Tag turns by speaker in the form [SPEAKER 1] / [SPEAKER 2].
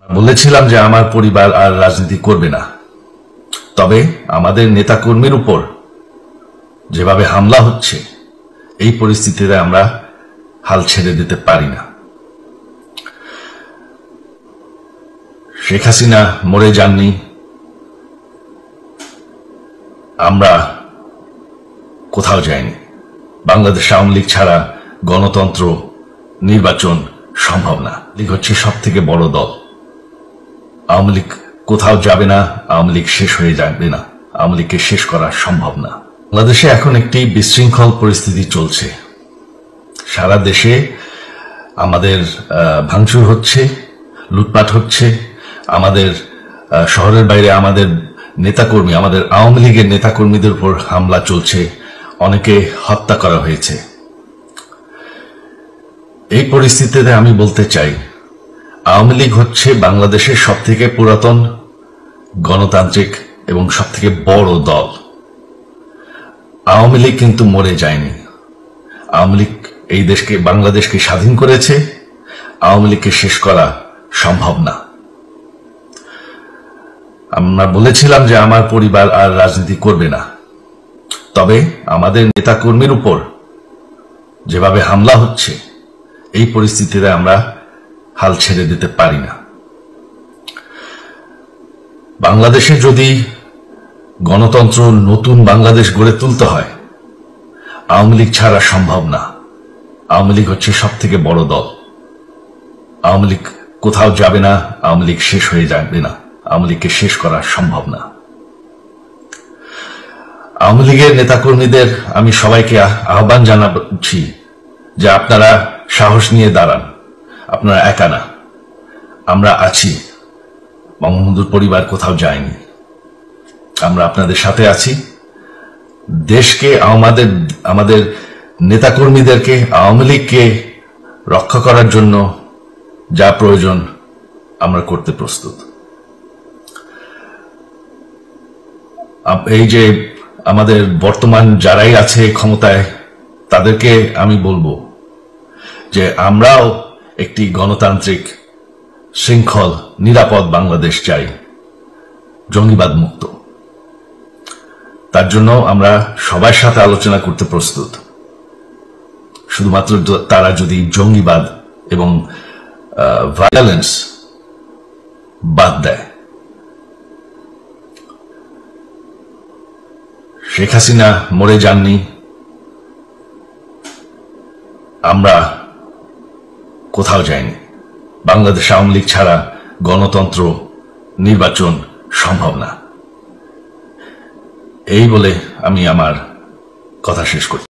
[SPEAKER 1] বলেছিলাম যে আমার পরিবার আর রাজনীতি করবে না, তবে আমাদের নেতাকর্মীর উপর যেভাবে হামলা হচ্ছে এই পরিস্থিতিতে আমরা হাল ছেড়ে দিতে পারি না। শেখ হাসিনা মরে যাননি, আমরা কোথাও যাইনি। বাংলাদেশ আওয়ামী লীগ ছাড়া গণতন্ত্র নির্বাচন সম্ভব না। লীগ হচ্ছে সব থেকে বড় দল। আওয়ামী লীগ কোথাও যাবে না, আওয়ামী লীগ শেষ হয়ে যাবে না, আওয়ামী লীগকে শেষ করা সম্ভব না। বাংলাদেশে এখন একটি বিশৃঙ্খল পরিস্থিতি চলছে। সারা দেশে আমাদের ভাঙচুর হচ্ছে, লুটপাট হচ্ছে, আমাদের শহরের বাইরে আমাদের নেতাকর্মী, আমাদের আওয়ামী লীগের নেতাকর্মীদের উপর হামলা চলছে, অনেকে হত্যা করা হয়েছে। এই পরিস্থিতিতে আমি বলতে চাই, আওয়ামী লীগ হচ্ছে বাংলাদেশের সবথেকে পুরাতন গণতান্ত্রিক এবং সবথেকে বড় দল। আওয়ামী লীগ কিন্তু মরে যায়নি। আওয়ামী লীগ এই দেশকে, বাংলাদেশকে স্বাধীন করেছে। আওয়ামী লীগকে শেষ করা সম্ভব না। আমরা বলেছিলাম যে আমার পরিবার আর রাজনীতি করবে না, তবে আমাদের নেতাকর্মীর উপর যেভাবে হামলা হচ্ছে এই পরিস্থিতিতে আমরা হাল ছেড়ে দিতে পারি না। বাংলাদেশে যদি গণতন্ত্র, নতুন বাংলাদেশ গড়ে তুলতে হয়, আওয়ামী লীগ ছাড়া সম্ভব না। আওয়ামী লীগ হচ্ছে সব থেকে বড় দল। আওয়ামী লীগ কোথাও যাবে না, আওয়ামী লীগ শেষ হয়ে যাবে না, আওয়ামী লীগকে শেষ করা সম্ভব না। আওয়ামী লীগের নেতাকর্মীদের আমি সবাইকে আহ্বান জানাচ্ছি যে আপনারা সাহস নিয়ে দাঁড়ান। আপনারা একা না, আমরা আছি। বঙ্গবন্ধুর পরিবার কোথাও যায়নি, আমরা আপনাদের সাথে আছি। দেশকে, আমাদের নেতাকর্মীদেরকে, আওয়ামী লীগকে রক্ষা করার জন্য যা প্রয়োজন আমরা করতে প্রস্তুত। এই যে আমাদের বর্তমান যারাই আছে ক্ষমতায়, তাদেরকে আমি বলবো যে আমরাও একটি গণতান্ত্রিক, শৃঙ্খল, নিরাপদ বাংলাদেশ চাই, জঙ্গিবাদ মুক্ত। তার জন্য আমরা সবার সাথে আলোচনা করতে প্রস্তুত, শুধুমাত্র তারা যদি জঙ্গিবাদ এবং ভায়োলেন্স বাদ দেয়। শেখ হাসিনা মরে যাননি, আমরা কোথাও যাইনি। বাংলাদেশ আওয়ামী লীগ ছাড়া গণতন্ত্র নির্বাচন সম্ভব না। এই বলে আমি আমার কথা শেষ করি।